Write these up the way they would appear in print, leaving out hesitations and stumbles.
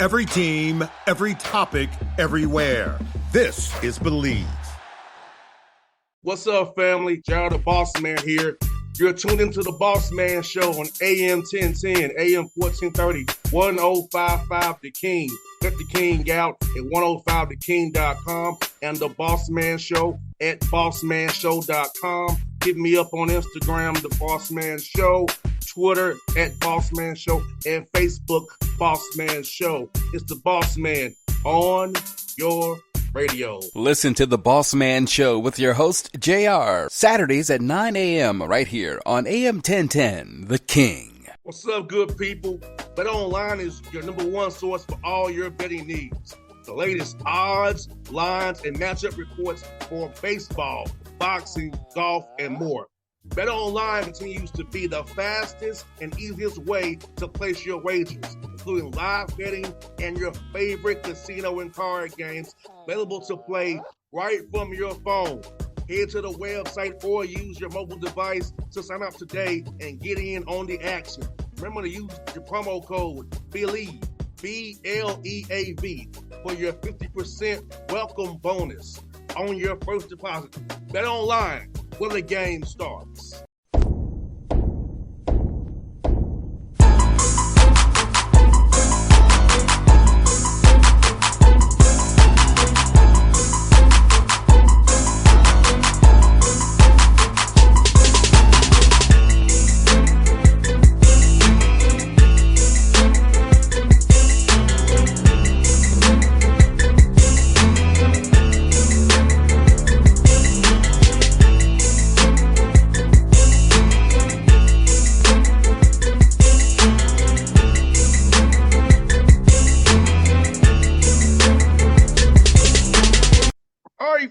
Every team, every topic, everywhere. This is Believe. What's up, family? Gerald the Bossman here. You're tuned into the Bossman Show on AM 1010, AM 1430, 1055 The King. Let the King out at 105theking.com and the Bossman Show at bossmanshow.com. Hit me up on Instagram, the Bossman Show, Twitter at Bossman Show, and Facebook, Bossman Show. It's the Bossman on your radio. Listen to the Bossman Show with your host, JR, Saturdays at 9 a.m. right here on AM 1010, The King. What's up, good people? BetOnline is your number one source for all your betting needs. The latest odds, lines, and matchup reports for baseball, boxing, golf, and more. BetOnline continues to be the fastest and easiest way to place your wagers, including live betting and your favorite casino and card games available to play right from your phone. Head to the website or use your mobile device to sign up today and get in on the action. Remember to use your promo code BELIEVE, BLEAV, for your 50% welcome bonus on your first deposit. BetOnline, where the game starts.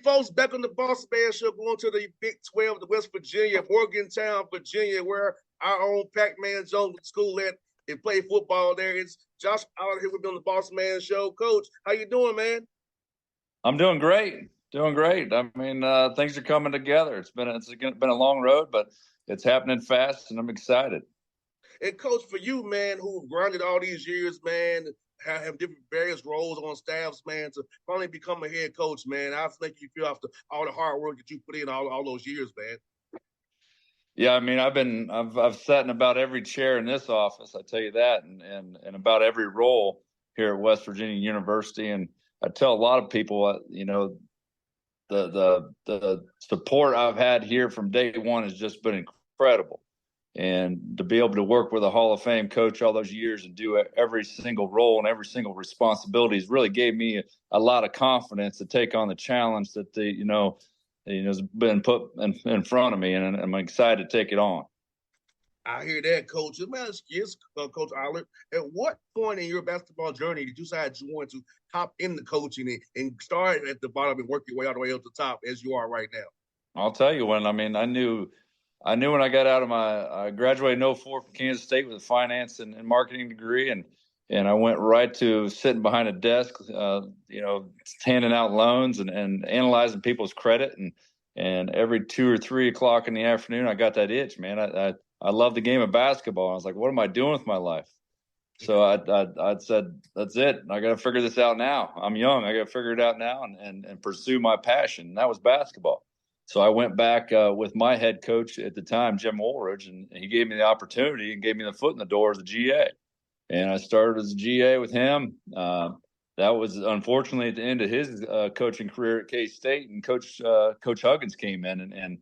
Folks, back on the Bossman Show, going to the Big 12, the West Virginia, Morgantown, Virginia, where our own Pac-Man Jones school at and play football there. It's Josh out here with me on the Bossman Show. Coach, how you doing, man? I'm doing great. I mean, things are coming together. It's been a long road, but it's happening fast, and I'm excited. And Coach, for you, man, who grinded all these years, man, have different various roles on staffs, man, to finally become a head coach, man. I think you feel after all the hard work that you put in all those years, man. Yeah, I mean, I've sat in about every chair in this office, I tell you that, and about every role here at West Virginia University. And I tell a lot of people, you know, the support I've had here from day one has just been incredible. And to be able to work with a Hall of Fame coach all those years and do every single role and every single responsibilities really gave me a lot of confidence to take on the challenge that has been put in front of me, and I'm excited to take it on. I hear that, Coach. Let me ask you, Coach Eilert, at what point in your basketball journey did you decide you wanted to hop into coaching and start at the bottom and work your way all the way up to the top as you are right now? I'll tell you when. I mean, I knew when I got out of I graduated in 2004 from Kansas State with a finance and marketing degree, and I went right to sitting behind a desk, handing out loans and analyzing people's credit. And every 2 or 3 o'clock in the afternoon, I got that itch, man. I love the game of basketball. I was like, what am I doing with my life? So I said, that's it. I got to figure this out now. I'm young. I got to figure it out now and pursue my passion. And that was basketball. So I went back with my head coach at the time, Jim Woolridge, and he gave me the opportunity and gave me the foot in the door as a GA. And I started as a GA with him. That was unfortunately at the end of his coaching career at K-State, and Coach Huggins came in, and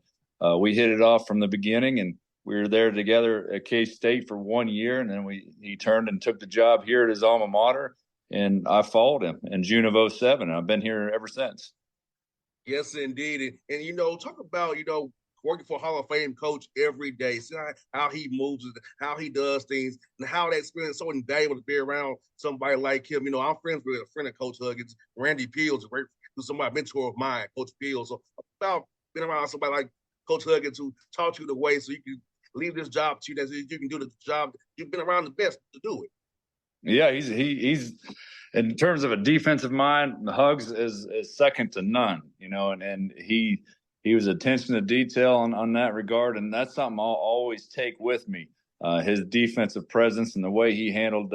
we hit it off from the beginning. And we were there together at K-State for 1 year, and then he turned and took the job here at his alma mater, and I followed him in June of 2007, and I've been here ever since. Yes, indeed. And talk about, working for a Hall of Fame coach every day, see how he moves, how he does things, and how that experience is so invaluable to be around somebody like him. I'm friends with a friend of Coach Huggins, Randy Peels, who's somebody mentor of mine, Coach Peels. So about being around somebody like Coach Huggins who taught you the way so you can leave this job to you, that you can do the job. You've been around the best to do it. Yeah, he's in terms of a defensive mind, Hugs is second to none, and he was attention to detail on that regard. And that's something I'll always take with me, his defensive presence and the way he handled,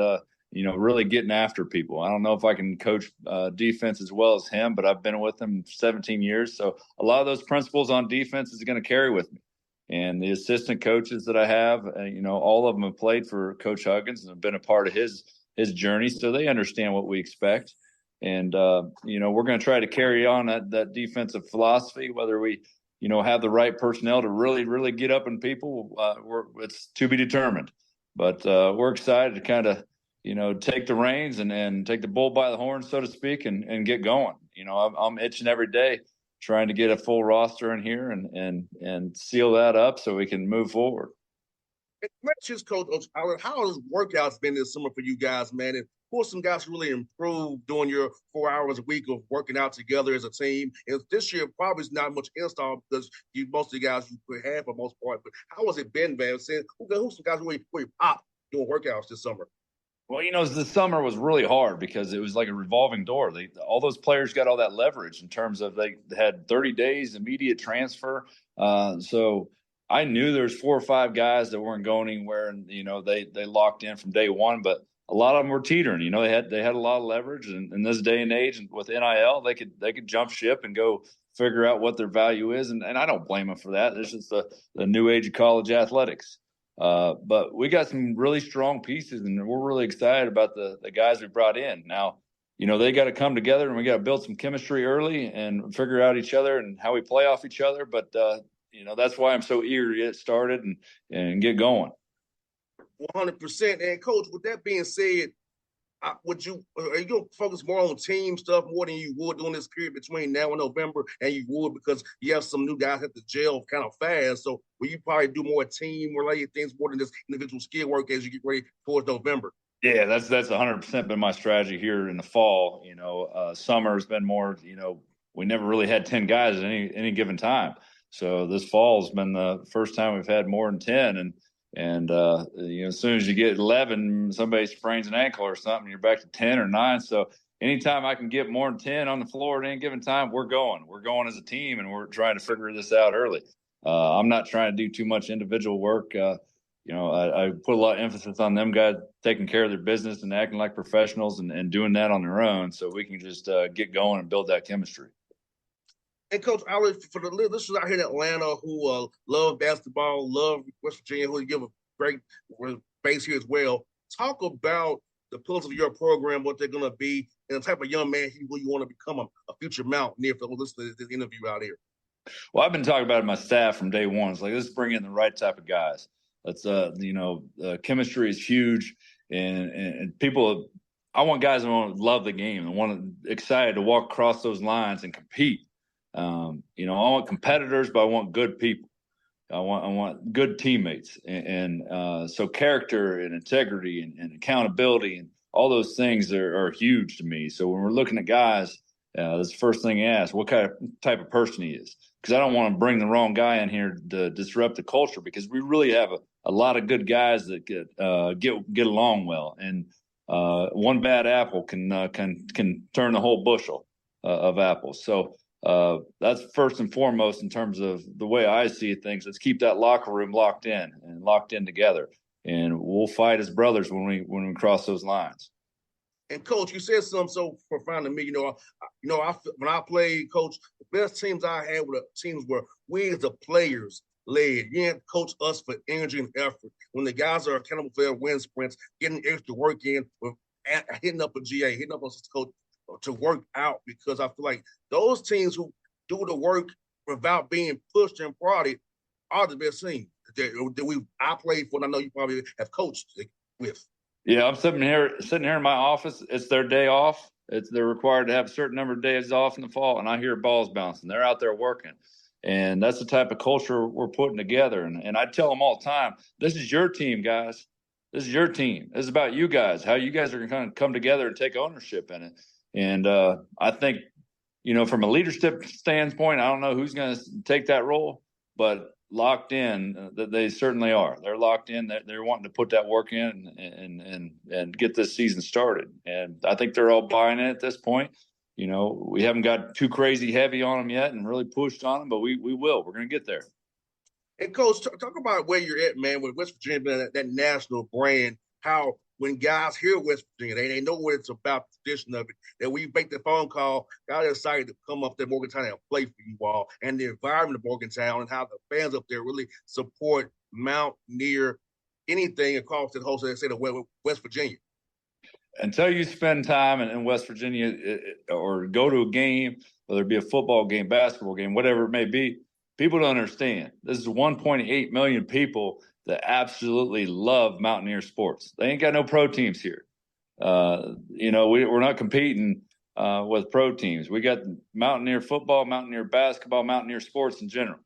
really getting after people. I don't know if I can coach defense as well as him, but I've been with him 17 years. So a lot of those principles on defense is going to carry with me. And the assistant coaches that I have, all of them have played for Coach Huggins and have been a part of his journey. So they understand what we expect. And, we're going to try to carry on that defensive philosophy, whether we, have the right personnel to really, really get up in people. It's to be determined. But we're excited to kind of, take the reins and take the bull by the horn, so to speak, and get going. I'm itching every day trying to get a full roster in here and seal that up so we can move forward. Let's Coach Eilert, how has workouts been this summer for you guys, man? And who are some guys who really improved during your 4 hours a week of working out together as a team? And this year probably is not much install because most of the guys you have for the most part. But how has it been, man? Who's some guys who really pop doing workouts this summer? Well, the summer was really hard because it was like a revolving door. All those players got all that leverage in terms of they had 30 days immediate transfer. So I knew there's 4 or 5 guys that weren't going anywhere, and they locked in from day one. But a lot of them were teetering. They had a lot of leverage, and in this day and age, and with NIL, they could jump ship and go figure out what their value is, and I don't blame them for that. It's just the new age of college athletics. But we got some really strong pieces, and we're really excited about the guys we brought in. Now, they got to come together, and we got to build some chemistry early and figure out each other and how we play off each other. But that's why I'm so eager to get started and get going. 100%. And Coach, with that being said, are you going to focus more on team stuff more than you would during this period between now and November? And you would because you have some new guys at the jail kind of fast. So will you probably do more team-related things more than just individual skill work as you get ready towards November? Yeah, that's 100% been my strategy here in the fall. Summer has been more, we never really had 10 guys at any given time. So this fall has been the first time we've had more than 10. And as soon as you get 11, somebody sprains an ankle or something, you're back to 10 or 9. So anytime I can get more than 10 on the floor at any given time, we're going. We're going as a team, and we're trying to figure this out early. I'm not trying to do too much individual work. I put a lot of emphasis on them guys taking care of their business and acting like professionals and doing that on their own so we can just get going and build that chemistry. And Coach Eilert, for the listeners out here in Atlanta who love basketball, love West Virginia, who give a great base here as well, talk about the pillars of your program, what they're going to be, and the type of young man who you want to become a future mountaineer for the listeners of this interview out here. Well, I've been talking about it to my staff from day one. It's like, let's bring in the right type of guys. Let's, chemistry is huge, and people. I want guys that want to love the game and want to excited to walk across those lines and compete. I want competitors, but I want good people. I want good teammates, and so character and integrity and accountability and all those things are huge to me. So when we're looking at guys, that's the first thing you ask: what type of person he is, because I don't want to bring the wrong guy in here to disrupt the culture. Because we really have a lot of good guys that get along well, and one bad apple can turn the whole bushel of apples. So. That's first and foremost in terms of the way I see things. Let's keep that locker room locked in together, and we'll fight as brothers when we cross those lines. And Coach, you said something so profound to me. When I played, Coach, the best teams I had were the teams where we as the players led. You didn't coach us for energy and effort. When the guys are accountable for their win sprints, getting extra work in, with hitting up a GA, hitting up a coach to work out, because I feel like those teams who do the work without being pushed and prodded are the best teams that I played for, and I know you probably have coached with. Yeah, I'm sitting here in my office. It's their day off. They're required to have a certain number of days off in the fall, and I hear balls bouncing. They're out there working, and that's the type of culture we're putting together. And I tell them all the time, this is your team, guys. This is your team. This is about you guys, how you guys are going to kind of come together and take ownership in it. And I think, from a leadership standpoint, I don't know who's going to take that role, but locked in, they certainly are. They're locked in. They're wanting to put that work in and get this season started. And I think they're all buying it at this point. We haven't got too crazy heavy on them yet and really pushed on them, but we will. We're going to get there. And Coach, talk about where you're at, man, with West Virginia, that national brand, how when guys hear West Virginia, they know what it's about, the tradition of it, that we make the phone call, got excited to come up to Morgantown and play for you all, and the environment of Morgantown and how the fans up there really support Mountaineer, anything across the whole state of West Virginia. Until you spend time in West Virginia or go to a game, whether it be a football game, basketball game, whatever it may be, people don't understand. This is 1.8 million people that absolutely love Mountaineer sports. They ain't got no pro teams here. We're not competing with pro teams. We got Mountaineer football, Mountaineer basketball, Mountaineer sports in general.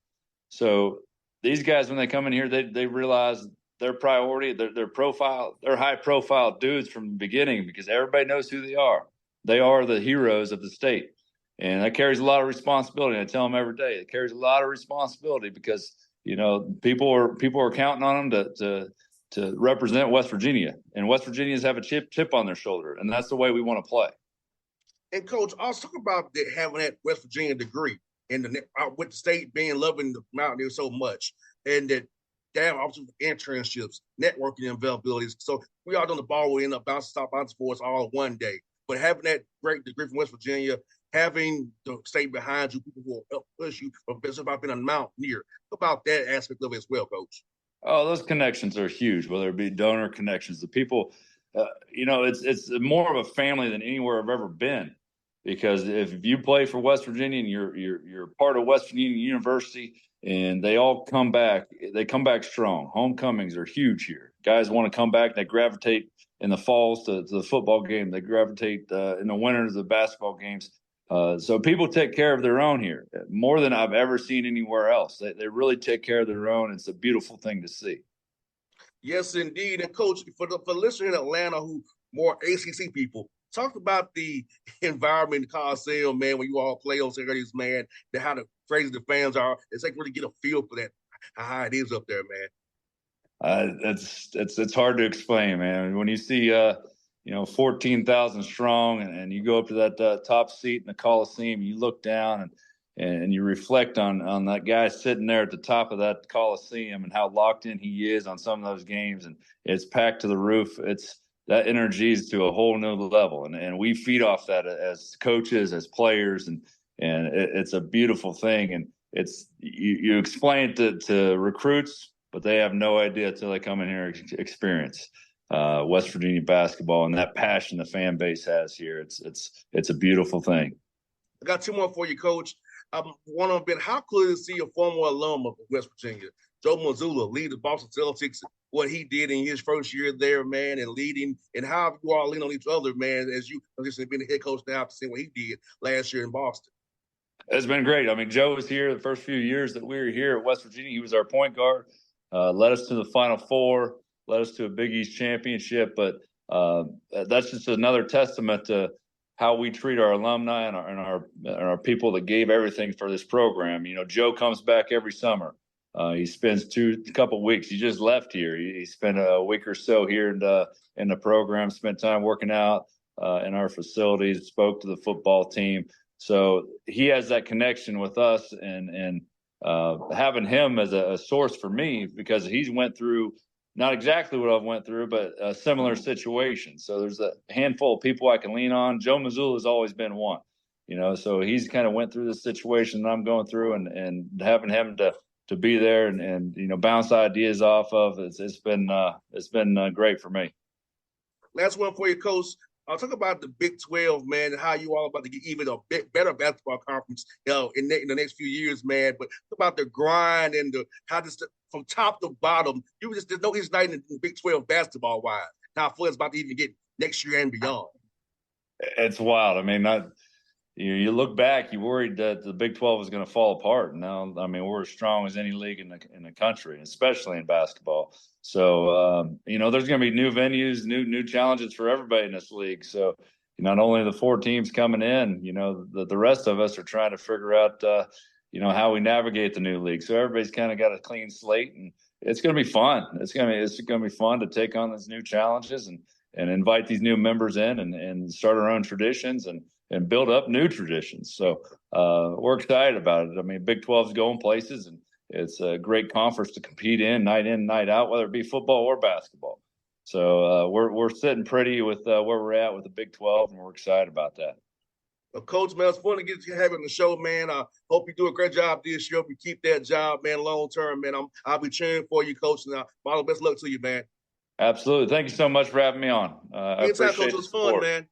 So these guys, when they come in here, they realize their priority, their profile, they're high profile dudes from the beginning because everybody knows who they are. They are the heroes of the state. And that carries a lot of responsibility. I tell them every day, it carries a lot of responsibility because, people are counting on them to represent West Virginia, and West Virginians have a chip on their shoulder. And that's the way we want to play. And Coach, I was talking about having that West Virginia degree and with the state loving the Mountaineers so much, and that damn also internships, networking availabilities. So we all on the ball will end up bouncing for us all one day. But having that great degree from West Virginia, having the state behind you, people who will help push you, especially about being a Mountaineer. About that aspect of it as well, Coach. Oh, those connections are huge, whether it be donor connections. The people, it's more of a family than anywhere I've ever been. Because if you play for West Virginia and you're part of West Virginia University, and they all come back strong. Homecomings are huge here. Guys want to come back. They gravitate in the falls to the football game. They gravitate in the winter to the basketball games. So people take care of their own here more than I've ever seen anywhere else. They really take care of their own. It's a beautiful thing to see. Yes, indeed. And Coach, for listeners in Atlanta who more ACC people, talk about the environment, the Coliseum, man, when you all play on Saturdays, man, how the crazy the fans are. It's like really get a feel for that, how it is up there, man. It's hard to explain, man. When you see 14,000 strong, and you go up to that top seat in the Coliseum, you look down and you reflect on that guy sitting there at the top of that Coliseum and how locked in he is on some of those games, and it's packed to the roof. That energy is to a whole new level, and we feed off that as coaches, as players, and it's a beautiful thing. And it's you explain it to recruits, but they have no idea until they come in here and experience West Virginia basketball and that passion the fan base has here. It's a beautiful thing. I got two more for you, Coach. One of them, how cool is to see a former alum of West Virginia, Joe Mazzulla, lead the Boston Celtics, what he did in his first year there, man, and leading, and how you all lean on each other, man, as you been the head coach now to see what he did last year in Boston. It's been great. I mean, Joe was here the first few years that we were here at West Virginia. He was our point guard, led us to the Final Four, led us to a Big East championship. But that's just another testament to how we treat our alumni and our people that gave everything for this program. Joe comes back every summer. He spends a couple weeks. He just left here. He spent a week or so here in the program, spent time working out in our facilities, spoke to the football team. So he has that connection with us, and having him as a source for me, because he's went through not exactly what I've went through, but a similar situation. So there's a handful of people I can lean on. Joe Mazzulla has always been one, so he's kind of went through this situation that I'm going through, and having him to be there and bounce ideas off of, it's been great for me. Last one for you, Coach. I'll talk about the Big 12, man, and how you all about to get even a bit better basketball conference, in the next few years, man. But talk about the grind and how this from top to bottom. There's no easy night in the Big 12 basketball wise. How fun it's about to even get next year and beyond. It's wild. I mean, you look back, you worried that the Big 12 was going to fall apart. Now, I mean, we're as strong as any league in the country, especially in basketball. So, there's going to be new venues, new challenges for everybody in this league. So, not only the 4 teams coming in, the rest of us are trying to figure out, how we navigate the new league. So everybody's kind of got a clean slate, and it's going to be fun. It's going to be fun to take on these new challenges and invite these new members in and start our own traditions and build up new traditions. So we're excited about it. I mean, Big 12 is going places, and it's a great conference to compete in, night out, whether it be football or basketball. So we're sitting pretty with where we're at with the Big 12, and we're excited about that. Well, Coach, man, it's fun to get you having the show, man. I hope you do a great job this year. Hope you keep that job, man, long term, man. I'll be cheering for you, Coach. And all the best luck to you, man. Absolutely. Thank you so much for having me on. I Anytime, appreciate Coach. It was fun, man.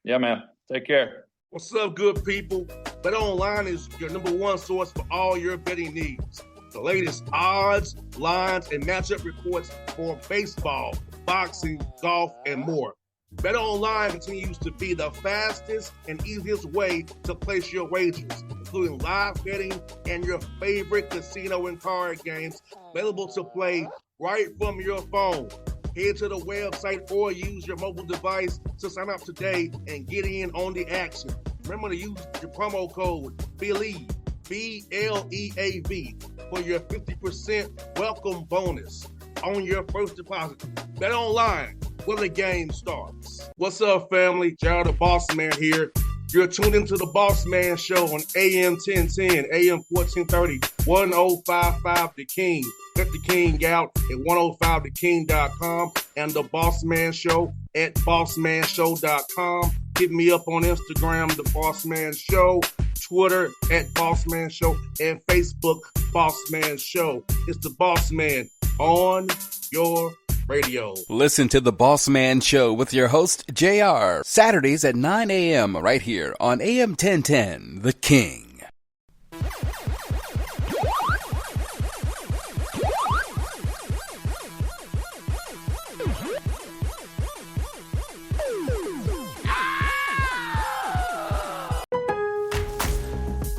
Yeah, man. Take care. What's up, good people? Bet Online is your number one source for all your betting needs. The latest odds, lines, and matchup reports for baseball, boxing, golf, and more. Bet Online continues to be the fastest and easiest way to place your wagers, including live betting and your favorite casino and card games available to play right from your phone. Head to the website or use your mobile device to sign up today and get in on the action. Remember to use your promo code BELIEVE, B-L-E-A-V, for your 50% welcome bonus on your first deposit. Bet Online, where the game starts. What's up, family? Jared the Bossman here. You're tuned into the Bossman Show on AM 1010, AM 1430, 1055 The King. Check The King out at 105theking.com and the Bossman Show at bossmanshow.com. Hit me up on Instagram, The Bossman Show, Twitter at Bossman Show, and Facebook, Bossman Show. It's the Bossman on your radio. Listen to The Bossman Show with your host, JR, Saturdays at 9 a.m. right here on AM 1010, The King.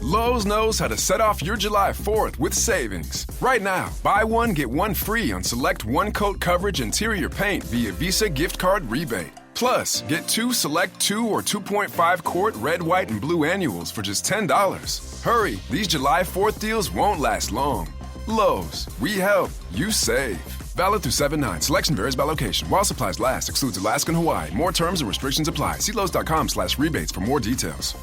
Lowe's knows how to set off your July 4th with savings. Right now, buy one, get one free on select one-coat coverage interior paint via Visa gift card rebate. Plus, get two select 2 or 2.5 quart red, white, and blue annuals for just $10. Hurry, these July 4th deals won't last long. Lowe's, we help, you save. Valid through 7/9. Selection varies by location. While supplies last, excludes Alaska and Hawaii. More terms and restrictions apply. See Lowe's.com/rebates for more details.